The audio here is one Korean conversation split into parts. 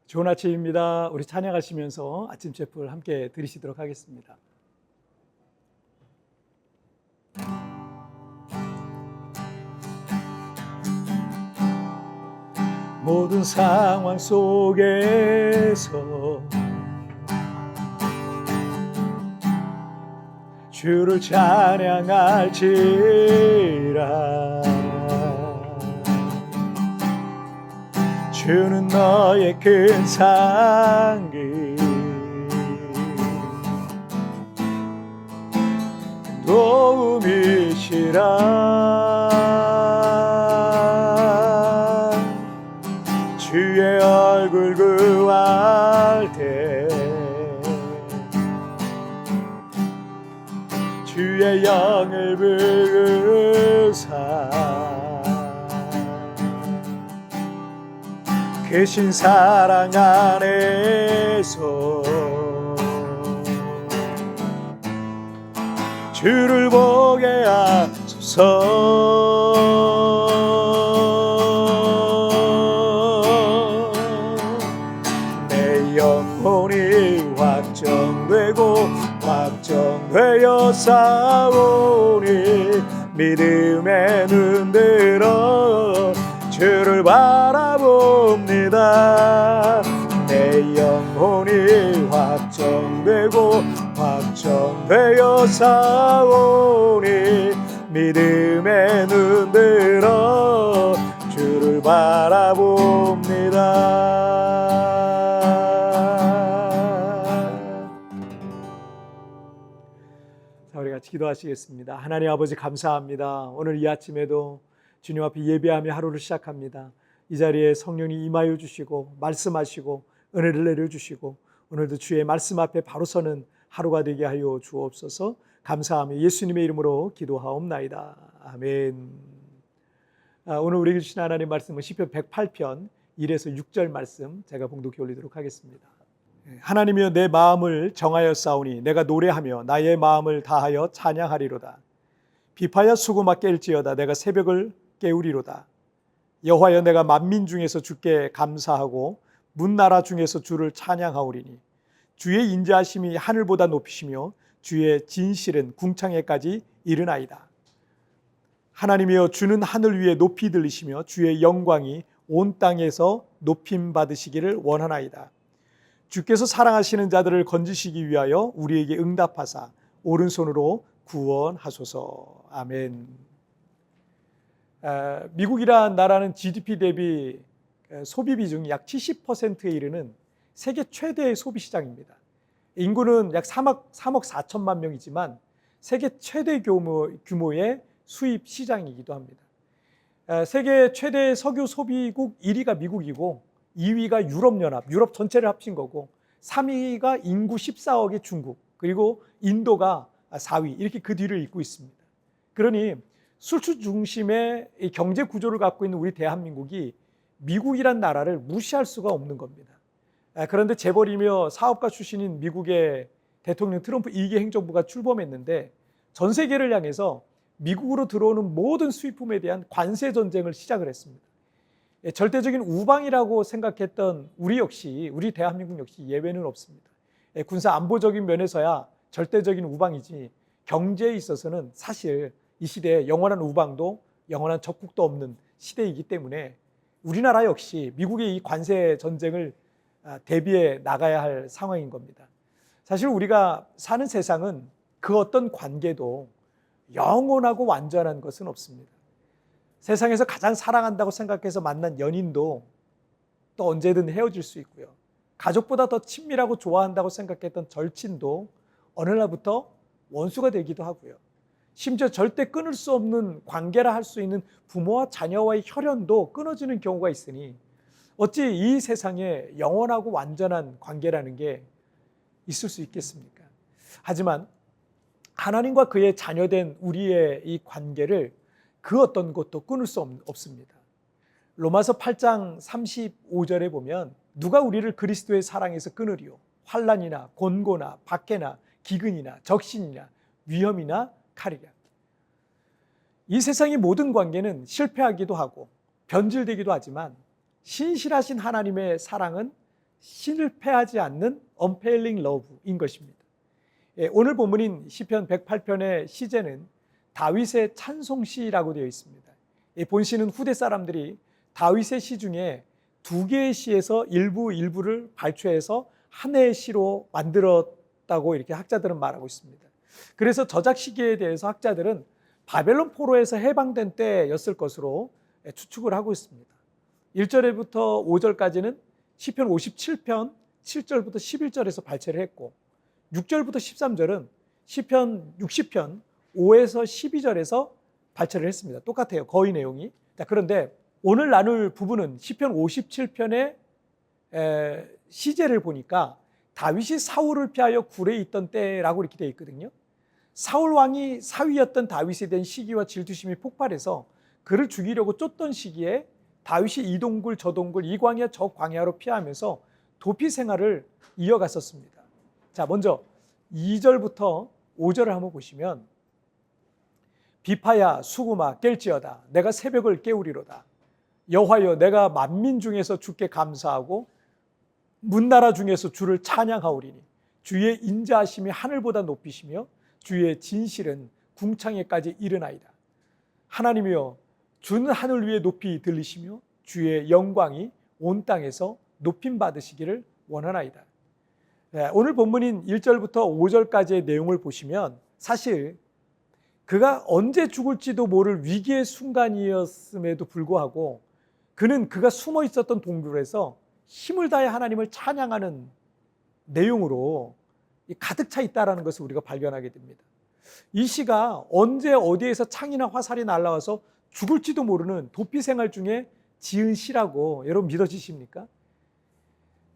좋은 아침입니다. 우리 찬양하시면서 아침 제풀 함께 들으시도록 하겠습니다. 모든 상황 속에서 주를 찬양할지라. 주는 너의 큰 상급 도움이시라. 주의 얼굴 구할 때 주의 영을 부으사 크신 사랑 안에서 주를 보게 하소서. 내 영혼이 확정되어 싸우니 믿음에 눈들어 주를 바라봅니다. 내 영혼이 확정되어 싸우니 믿음에 눈들어 주를 바라봅니다. 자, 우리 같이 기도하시겠습니다. 하나님 아버지 감사합니다. 오늘 이 아침에도 주님 앞에 예배하며 하루를 시작합니다. 이 자리에 성령이 임하여 주시고 말씀하시고 은혜를 내려주시고 오늘도 주의 말씀 앞에 바로 서는 하루가 되게 하여 주옵소서. 감사하며 예수님의 이름으로 기도하옵나이다. 아멘. 오늘 우리에게 주신 하나님 말씀은 시편 108편 1에서 6절 말씀 제가 봉독해 올리도록 하겠습니다. 하나님이여 내 마음을 정하여 싸우니 내가 노래하며 나의 마음을 다하여 찬양하리로다. 비파야 수고마 깰지어다 내가 새벽을 깨우리로다. 여호와여 내가 만민 중에서 주께 감사하고 문나라 중에서 주를 찬양하오리니 주의 인자하심이 하늘보다 높이시며 주의 진실은 궁창에까지 이르나이다. 하나님이여 주는 하늘 위에 높이 들리시며 주의 영광이 온 땅에서 높임 받으시기를 원하나이다. 주께서 사랑하시는 자들을 건지시기 위하여 우리에게 응답하사 오른손으로 구원하소서. 아멘. 미국이란 나라는 GDP 대비 소비 비중이 약 70%에 이르는 세계 최대의 소비 시장입니다. 인구는 약 3억 4천만 명이지만 세계 최대 규모의 수입 시장이기도 합니다. 세계 최대 석유 소비국 1위가 미국이고 2위가 유럽연합, 유럽 전체를 합친 거고 3위가 인구 14억의 중국, 그리고 인도가 4위, 이렇게 그 뒤를 잇고 있습니다. 그러니 수출 중심의 경제 구조를 갖고 있는 우리 대한민국이 미국이란 나라를 무시할 수가 없는 겁니다. 그런데 재벌이며 사업가 출신인 미국의 대통령 트럼프 2기 행정부가 출범했는데 전 세계를 향해서 미국으로 들어오는 모든 수입품에 대한 관세 전쟁을 시작을 했습니다. 절대적인 우방이라고 생각했던 우리 대한민국 역시 예외는 없습니다. 군사 안보적인 면에서야 절대적인 우방이지 경제에 있어서는 사실 이 시대에 영원한 우방도 영원한 적국도 없는 시대이기 때문에 우리나라 역시 미국의 이 관세 전쟁을 대비해 나가야 할 상황인 겁니다. 사실 우리가 사는 세상은 그 어떤 관계도 영원하고 완전한 것은 없습니다. 세상에서 가장 사랑한다고 생각해서 만난 연인도 또 언제든 헤어질 수 있고요. 가족보다 더 친밀하고 좋아한다고 생각했던 절친도 어느 날부터 원수가 되기도 하고요. 심지어 절대 끊을 수 없는 관계라 할 수 있는 부모와 자녀와의 혈연도 끊어지는 경우가 있으니 어찌 이 세상에 영원하고 완전한 관계라는 게 있을 수 있겠습니까? 하지만 하나님과 그의 자녀된 우리의 이 관계를 그 어떤 것도 끊을 수 없습니다. 로마서 8장 35절에 보면 누가 우리를 그리스도의 사랑에서 끊으리요? 환난이나 곤고나 박해나 기근이나 적신이나 위험이나 칼이랴. 이 세상의 모든 관계는 실패하기도 하고 변질되기도 하지만 신실하신 하나님의 사랑은 실패하지 않는 unfailing love인 것입니다. 오늘 본문인 시편 108편의 시제는 다윗의 찬송시라고 되어 있습니다. 본시는 후대 사람들이 다윗의 시 중에 2개의 시에서 일부를 발췌해서 하나의 시로 만들었다고 이렇게 학자들은 말하고 있습니다. 그래서 저작 시기에 대해서 학자들은 바벨론 포로에서 해방된 때였을 것으로 추측을 하고 있습니다. 1절부터 5절까지는 시편 57편 7절부터 11절에서 발췌를 했고 6절부터 13절은 시편 60편 5에서 12절에서 발췌를 했습니다. 똑같아요. 거의 내용이. 자, 그런데 오늘 나눌 부분은 시편 57편의 시제를 보니까 다윗이 사울을 피하여 굴에 있던 때라고 이렇게 되어 있거든요. 사울 왕이 사위였던 다윗에 대한 시기와 질투심이 폭발해서 그를 죽이려고 쫓던 시기에 다윗이 이 동굴 저 동굴 이 광야 저 광야로 피하면서 도피 생활을 이어갔었습니다. 자, 먼저 2절부터 5절을 한번 보시면 비파야 수구마 깰지어다 내가 새벽을 깨우리로다 여호와여 내가 만민 중에서 주께 감사하고 문나라 중에서 주를 찬양하오리니 주의 인자하심이 하늘보다 높이시며 주의 진실은 궁창에까지 이르나이다. 하나님이여 주는 하늘 위에 높이 들리시며 주의 영광이 온 땅에서 높임 받으시기를 원하나이다. 오늘 본문인 1절부터 5절까지의 내용을 보시면 사실 그가 언제 죽을지도 모를 위기의 순간이었음에도 불구하고 그가 숨어 있었던 동굴에서 힘을 다해 하나님을 찬양하는 내용으로 가득 차 있다는 것을 우리가 발견하게 됩니다. 이 시가 언제 어디에서 창이나 화살이 날아와서 죽을지도 모르는 도피 생활 중에 지은 시라고 여러분 믿어지십니까?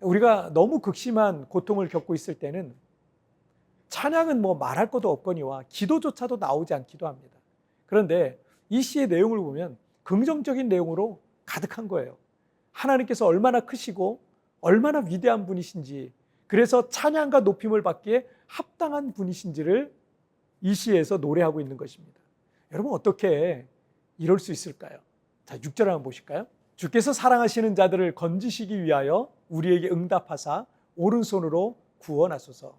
우리가 너무 극심한 고통을 겪고 있을 때는 찬양은 말할 것도 없거니와 기도조차도 나오지 않기도 합니다. 그런데 이 시의 내용을 보면 긍정적인 내용으로 가득한 거예요. 하나님께서 얼마나 크시고 얼마나 위대한 분이신지, 그래서 찬양과 높임을 받기에 합당한 분이신지를 이 시에서 노래하고 있는 것입니다. 여러분 어떻게 이럴 수 있을까요? 자, 6절 한번 보실까요? 주께서 사랑하시는 자들을 건지시기 위하여 우리에게 응답하사 오른손으로 구원하소서.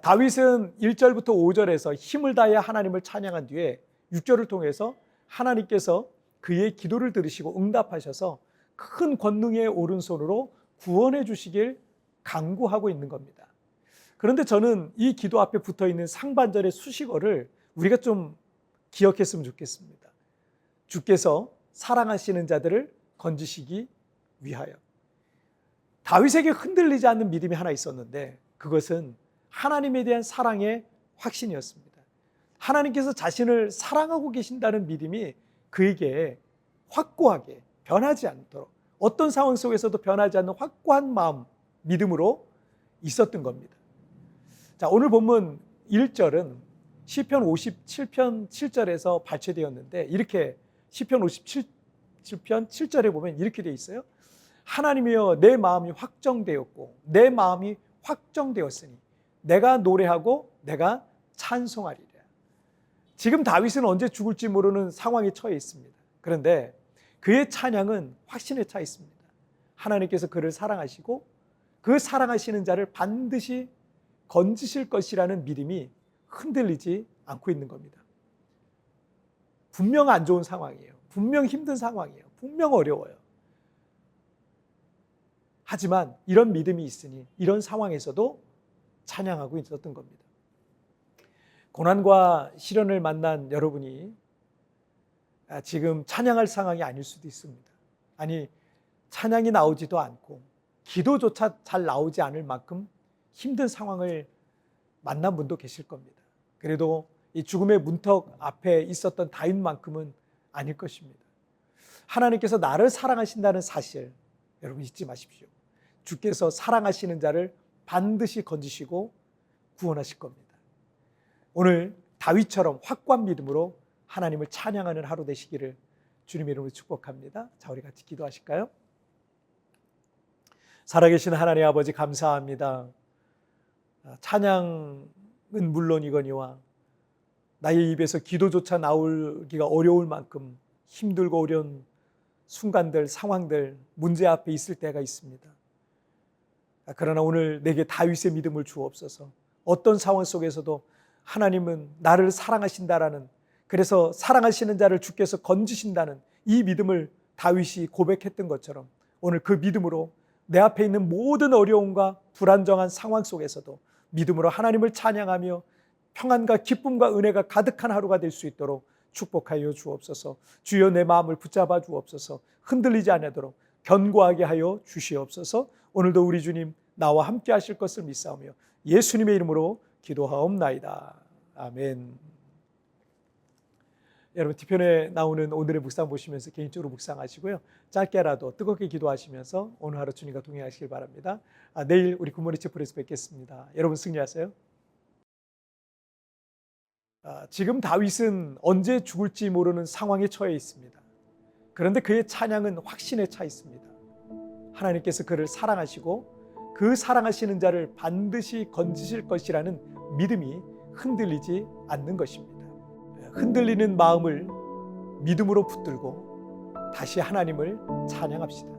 다윗은 1절부터 5절에서 힘을 다해 하나님을 찬양한 뒤에 6절을 통해서 하나님께서 그의 기도를 들으시고 응답하셔서 큰 권능의 오른손으로 구원해 주시길 간구하고 있는 겁니다. 그런데 저는 이 기도 앞에 붙어있는 상반절의 수식어를 우리가 좀 기억했으면 좋겠습니다. 주께서 사랑하시는 자들을 건지시기 위하여. 다윗에게 흔들리지 않는 믿음이 하나 있었는데 그것은 하나님에 대한 사랑의 확신이었습니다. 하나님께서 자신을 사랑하고 계신다는 믿음이 그에게 확고하게 변하지 않도록 어떤 상황 속에서도 변하지 않는 확고한 마음, 믿음으로 있었던 겁니다. 자, 오늘 본문 1절은 시편 57편 7절에서 발췌되었는데 이렇게 시편 57편 7절에 보면 이렇게 되어 있어요. 하나님이여 내 마음이 확정되었고 내 마음이 확정되었으니 내가 노래하고 내가 찬송하리라. 지금 다윗은 언제 죽을지 모르는 상황에 처해 있습니다. 그런데 그의 찬양은 확신에 차 있습니다. 하나님께서 그를 사랑하시고 그 사랑하시는 자를 반드시 건지실 것이라는 믿음이 흔들리지 않고 있는 겁니다. 분명 안 좋은 상황이에요. 분명 힘든 상황이에요. 분명 어려워요. 하지만 이런 믿음이 있으니 이런 상황에서도 찬양하고 있었던 겁니다. 고난과 시련을 만난 여러분이 지금 찬양할 상황이 아닐 수도 있습니다. 아니, 찬양이 나오지도 않고 기도조차 잘 나오지 않을 만큼 힘든 상황을 만난 분도 계실 겁니다. 그래도 이 죽음의 문턱 앞에 있었던 다윗만큼은 아닐 것입니다. 하나님께서 나를 사랑하신다는 사실 여러분 잊지 마십시오. 주께서 사랑하시는 자를 반드시 건지시고 구원하실 겁니다. 오늘 다윗처럼 확고한 믿음으로 하나님을 찬양하는 하루 되시기를 주님의 이름으로 축복합니다. 자, 우리 같이 기도하실까요? 살아계신 하나님 아버지 감사합니다. 찬양은 물론이거니와 나의 입에서 기도조차 나오기가 어려울 만큼 힘들고 어려운 순간들, 상황들, 문제 앞에 있을 때가 있습니다. 그러나 오늘 내게 다윗의 믿음을 주옵소서. 어떤 상황 속에서도 하나님은 나를 사랑하신다라는, 그래서 사랑하시는 자를 주께서 건지신다는 이 믿음을 다윗이 고백했던 것처럼 오늘 그 믿음으로 내 앞에 있는 모든 어려움과 불안정한 상황 속에서도 믿음으로 하나님을 찬양하며 평안과 기쁨과 은혜가 가득한 하루가 될 수 있도록 축복하여 주옵소서. 주여 내 마음을 붙잡아 주옵소서. 흔들리지 않도록 견고하게 하여 주시옵소서. 오늘도 우리 주님 나와 함께 하실 것을 믿사오며 예수님의 이름으로 기도하옵나이다. 아멘. 여러분 뒤편에 나오는 오늘의 묵상 보시면서 개인적으로 묵상하시고요. 짧게라도 뜨겁게 기도하시면서 오늘 하루 주님과 동행하시길 바랍니다. 내일 우리 굿모닝 채플에서 뵙겠습니다. 여러분 승리하세요. 지금 다윗은 언제 죽을지 모르는 상황에 처해 있습니다. 그런데 그의 찬양은 확신에 차 있습니다. 하나님께서 그를 사랑하시고 그 사랑하시는 자를 반드시 건지실 것이라는 믿음이 흔들리지 않는 것입니다. 흔들리는 마음을 믿음으로 붙들고 다시 하나님을 찬양합시다.